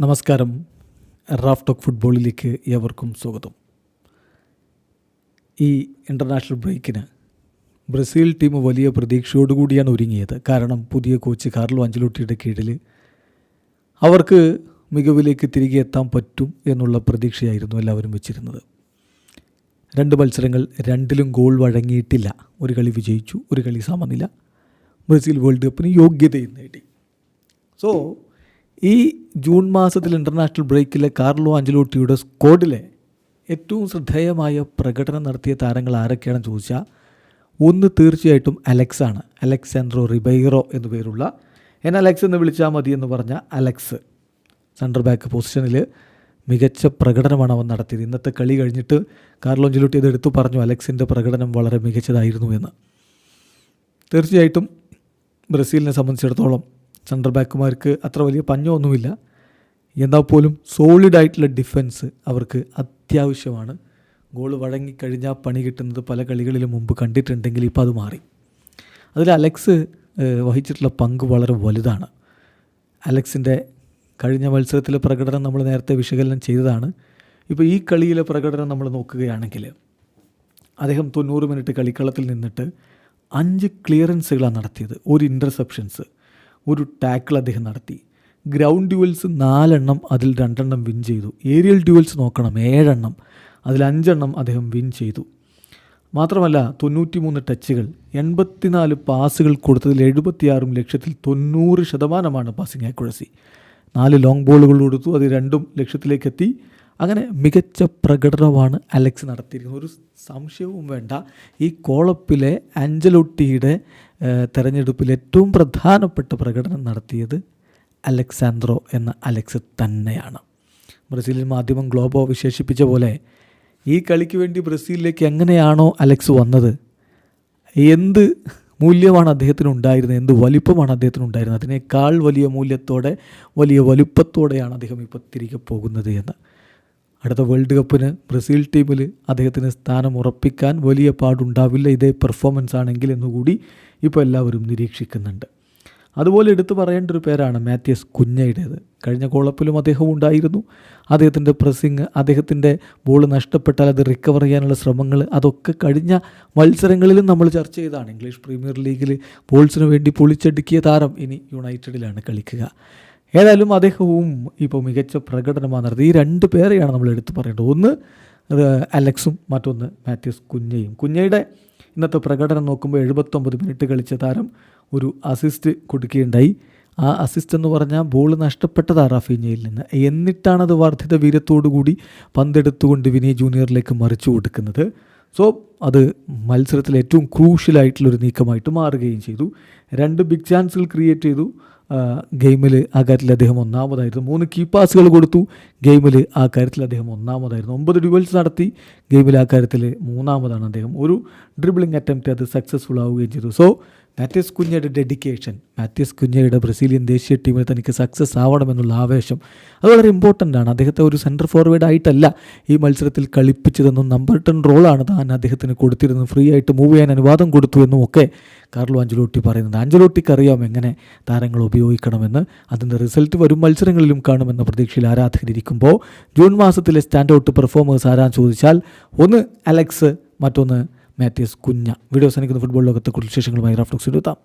നമസ്കാരം. Raf talk ഫുട്ബോളിലേക്ക് ഏവർക്കും സ്വാഗതം. ഈ ഇൻ്റർനാഷണൽ ബ്രേക്കിന് ബ്രസീൽ ടീം വലിയ പ്രതീക്ഷയോടുകൂടിയാണ് ഒരുങ്ങിയത്. കാരണം പുതിയ കോച്ച് കാർലോ അഞ്ചലോട്ടിയുടെ കീഴിൽ അവർക്ക് മികവിലേക്ക് തിരികെ എത്താൻ പറ്റും എന്നുള്ള പ്രതീക്ഷയായിരുന്നു എല്ലാവരും വെച്ചിരുന്നത്. 2 മത്സരങ്ങൾ, 2ലും ഗോൾ വഴങ്ങിയിട്ടില്ല. ഒരു കളി വിജയിച്ചു, ഒരു കളി സമനില. ബ്രസീൽ വേൾഡ് കപ്പിന് യോഗ്യതയും നേടി. സോ ഈ ജൂൺ മാസത്തിൽ ഇൻ്റർനാഷണൽ ബ്രേക്കിലെ കാർലോ അഞ്ചലോട്ടിയുടെ സ്ക്വാഡിലെ ഏറ്റവും ശ്രദ്ധേയമായ പ്രകടനം നടത്തിയ താരങ്ങൾ ആരൊക്കെയാണെന്ന് ചോദിച്ചാൽ, ഒന്ന് തീർച്ചയായിട്ടും അലക്സാണ്. അലക്സാൻഡ്രോ റിബൈറോ എന്നു പേരുള്ള, എന്നെ അലക്സ് എന്ന് വിളിച്ചാൽ മതി എന്ന് പറഞ്ഞ അലക്സ് സെൻറ്റർ ബാക്ക് പൊസിഷനിൽ മികച്ച പ്രകടനമാണ് അവൻ നടത്തിയത്. ഇന്നത്തെ കളി കഴിഞ്ഞിട്ട് കാർലോ അഞ്ചലോട്ടി ഇത് എടുത്തു പറഞ്ഞു, അലക്സിൻ്റെ പ്രകടനം വളരെ മികച്ചതായിരുന്നു എന്ന്. തീർച്ചയായിട്ടും ബ്രസീലിനെ സംബന്ധിച്ചിടത്തോളം സെൻറ്റർ ബാക്കുമാർക്ക് അത്ര വലിയ പഞ്ഞമൊന്നുമില്ല. എന്നാൽ പോലും സോളിഡായിട്ടുള്ള ഡിഫൻസ് അവർക്ക് അത്യാവശ്യമാണ്. ഗോൾ വഴങ്ങിക്കഴിഞ്ഞാൽ പണി കിട്ടുന്നത് പല കളികളിലും മുമ്പ് കണ്ടിട്ടുണ്ടെങ്കിൽ ഇപ്പോൾ അത് മാറി. അതിൽ അലക്സ് വഹിച്ചിട്ടുള്ള പങ്ക് വളരെ വലുതാണ്. അലക്സിൻ്റെ കഴിഞ്ഞ മത്സരത്തിലെ പ്രകടനം നമ്മൾ നേരത്തെ വിശകലനം ചെയ്തതാണ്. ഇപ്പോൾ ഈ കളിയിലെ പ്രകടനം നമ്മൾ നോക്കുകയാണെങ്കിൽ അദ്ദേഹം 90 മിനിറ്റ് കളിക്കളത്തിൽ നിന്നിട്ട് 5 ക്ലിയറൻസുകളാണ് നടത്തിയത്, 1 ഇൻ്റർസെപ്ഷൻസ്, 1 ടാക്കിൾ അദ്ദേഹം നടത്തി. ഗ്രൗണ്ട് ഡ്യുവൽസ് 4 എണ്ണം, അതിൽ 2 എണ്ണം വിൻ ചെയ്തു. ഏരിയൽ ഡ്യുവൽസ് നോക്കണം, 7 എണ്ണം, അതിൽ 5 എണ്ണം അദ്ദേഹം വിൻ ചെയ്തു. മാത്രമല്ല 93 ടച്ചുകൾ, 84 പാസുകൾ കൊടുത്തതിൽ 76 ലക്ഷ്യത്തിൽ 90% പാസിംഗ് ആക്യുറസി. 4 ലോങ് ബോളുകൾ കൊടുത്തു, അത് 2 ലക്ഷ്യത്തിലേക്കെത്തി. അങ്ങനെ മികച്ച പ്രകടനമാണ് അലക്സ് നടത്തിയിരിക്കുന്നത്. ഒരു സംശയവും വേണ്ട, ഈ കോളപ്പിലെ അഞ്ചലോട്ടിയുടെ തെരഞ്ഞെടുപ്പിൽ ഏറ്റവും പ്രധാനപ്പെട്ട പ്രകടനം നടത്തിയത് അലക്സാൻഡ്രോ എന്ന അലക്സ് തന്നെയാണ്. ബ്രസീലിയൻ മാധ്യമം ഗ്ലോബോ വിശേഷിപ്പിച്ച പോലെ ഈ കളിക്ക് വേണ്ടി ബ്രസീലിലേക്ക് എങ്ങനെയാണോ അലക്സ് വന്നത്, എന്ത് മൂല്യമാണ് അദ്ദേഹത്തിന് ഉണ്ടായിരുന്നത്, എന്ത് വലിപ്പമാണ് അദ്ദേഹത്തിന് ഉണ്ടായിരുന്നത്, അതിനേക്കാൾ വലിയ മൂല്യത്തോടെ, വലിയ വലുപ്പത്തോടെയാണ് അദ്ദേഹം ഇപ്പോൾ തിരികെ പോകുന്നത് എന്ന്. അടുത്ത വേൾഡ് കപ്പിന് ബ്രസീൽ ടീമിൽ അദ്ദേഹത്തിന് സ്ഥാനം ഉറപ്പിക്കാൻ വലിയ പാടുണ്ടാവില്ല ഇതേ പെർഫോമൻസ് ആണെങ്കിൽ എന്നുകൂടി ഇപ്പോൾ എല്ലാവരും നിരീക്ഷിക്കുന്നുണ്ട്. അതുപോലെ എടുത്തു പറയേണ്ട ഒരു പേരാണ് മാത്യൂസ് കുഞ്ഞയുടേത്. കഴിഞ്ഞ കോളപ്പിലും അദ്ദേഹം ഉണ്ടായിരുന്നു. അദ്ദേഹത്തിൻ്റെ പ്രസ്സിങ്, അദ്ദേഹത്തിൻ്റെ ബോൾ നഷ്ടപ്പെട്ടാൽ അത് റിക്കവർ ചെയ്യാനുള്ള ശ്രമങ്ങൾ, അതൊക്കെ കഴിഞ്ഞ മത്സരങ്ങളിലും നമ്മൾ ചർച്ച ചെയ്തതാണ്. ഇംഗ്ലീഷ് പ്രീമിയർ ലീഗിൽ ബോൾസിന് വേണ്ടി പൊളിച്ചടുക്കിയ താരം ഇനി യുണൈറ്റഡിലാണ് കളിക്കുക. ഏതായാലും അദ്ദേഹവും ഇപ്പോൾ മികച്ച പ്രകടനമാണ് നടത്തി. ഈ 2 പേരെയാണ് നമ്മൾ എടുത്തു പറയേണ്ടത്. ഒന്ന് അലക്സും, മറ്റൊന്ന് മാത്യൂസ് കുഞ്ഞയും. കുഞ്ഞയുടെ ഇന്നത്തെ പ്രകടനം നോക്കുമ്പോൾ 79 മിനിറ്റ് കളിച്ച താരം ഒരു അസിസ്റ്റ് കൊടുക്കുകയുണ്ടായി. ആ അസിസ്റ്റ് എന്ന് പറഞ്ഞാൽ ബോൾ നഷ്ടപ്പെട്ടതാണ് റാഫീഞ്ഞയിൽ നിന്ന്. എന്നിട്ടാണത് വർദ്ധിത വീര്യത്തോടു കൂടി പന്തെടുത്തുകൊണ്ട് വിനി ജൂനിയറിലേക്ക് മറിച്ചു കൊടുക്കുന്നത്. സോ അത് മത്സരത്തിൽ ഏറ്റവും ക്രൂഷ്യലായിട്ടുള്ളൊരു നീക്കമായിട്ട് മാറുകയും ചെയ്തു. 2 ബിഗ് ചാൻസുകൾ ക്രിയേറ്റ് ചെയ്തു. ഗെയിമിൽ ആ കാര്യത്തിൽ അദ്ദേഹം ഒന്നാമതായിരുന്നു. 3 കീ പാസുകൾ കൊടുത്തു. ഗെയിമിൽ ആ കാര്യത്തിൽ അദ്ദേഹം ഒന്നാമതായിരുന്നു. 9 ഡ്യുവൽസ് നടത്തി. ഗെയിമിൽ ആ കാര്യത്തിൽ 3-ാമതാണ് അദ്ദേഹം. ഒരു ഡ്രിബിളിംഗ് അറ്റംപ്റ്റ് അത് സക്സസ്ഫുൾ ആവുകയും ചെയ്തു. സോ മാത്യൂസ് കുഞ്ഞയുടെ ഡെഡിക്കേഷൻ, മാത്യൂസ് കുഞ്ഞയുടെ ബ്രസീലിയൻ ദേശീയ ടീമിൽ തനിക്ക് സക്സസ് ആവണമെന്നുള്ള ആവേശം, അത് വളരെ ഇമ്പോർട്ടൻ്റ് ആണ്. അദ്ദേഹത്തെ ഒരു സെൻറ്റർ ഫോർവേഡ് ആയിട്ടല്ല ഈ മത്സരത്തിൽ കളിപ്പിച്ചതെന്നും നമ്പർ 10 റോളാണ് താൻ അദ്ദേഹത്തിന് കൊടുത്തിരുന്നത്, ഫ്രീ ആയിട്ട് മൂവ് ചെയ്യാൻ അനുവാദം കൊടുത്തു എന്നും ഒക്കെ കാർലോ അഞ്ചലോട്ടി പറയുന്നുണ്ട്. അഞ്ചലോട്ടിക്ക് അറിയാം എങ്ങനെ താരങ്ങൾ ഉപയോഗിക്കണമെന്ന്. അതിൻ്റെ റിസൾട്ട് വരും മത്സരങ്ങളിലും കാണുമെന്ന പ്രതീക്ഷയിൽ ആരാധകരിക്കുമ്പോൾ ജൂൺ മാസത്തിലെ സ്റ്റാൻഡ് ഔട്ട് പെർഫോമേഴ്സ് ആരാന്ന് ചോദിച്ചാൽ, ഒന്ന് അലക്സ്, മറ്റൊന്ന് മാത്യൂസ് കുഞ്ഞ. വീഡിയോ അവസാനിക്കുന്ന ഫുട്ബോൾ ലോകത്തെ കൂടുതൽ വിശേഷങ്ങളുമായി റാഫ് ടോക്സിൽ എത്താം.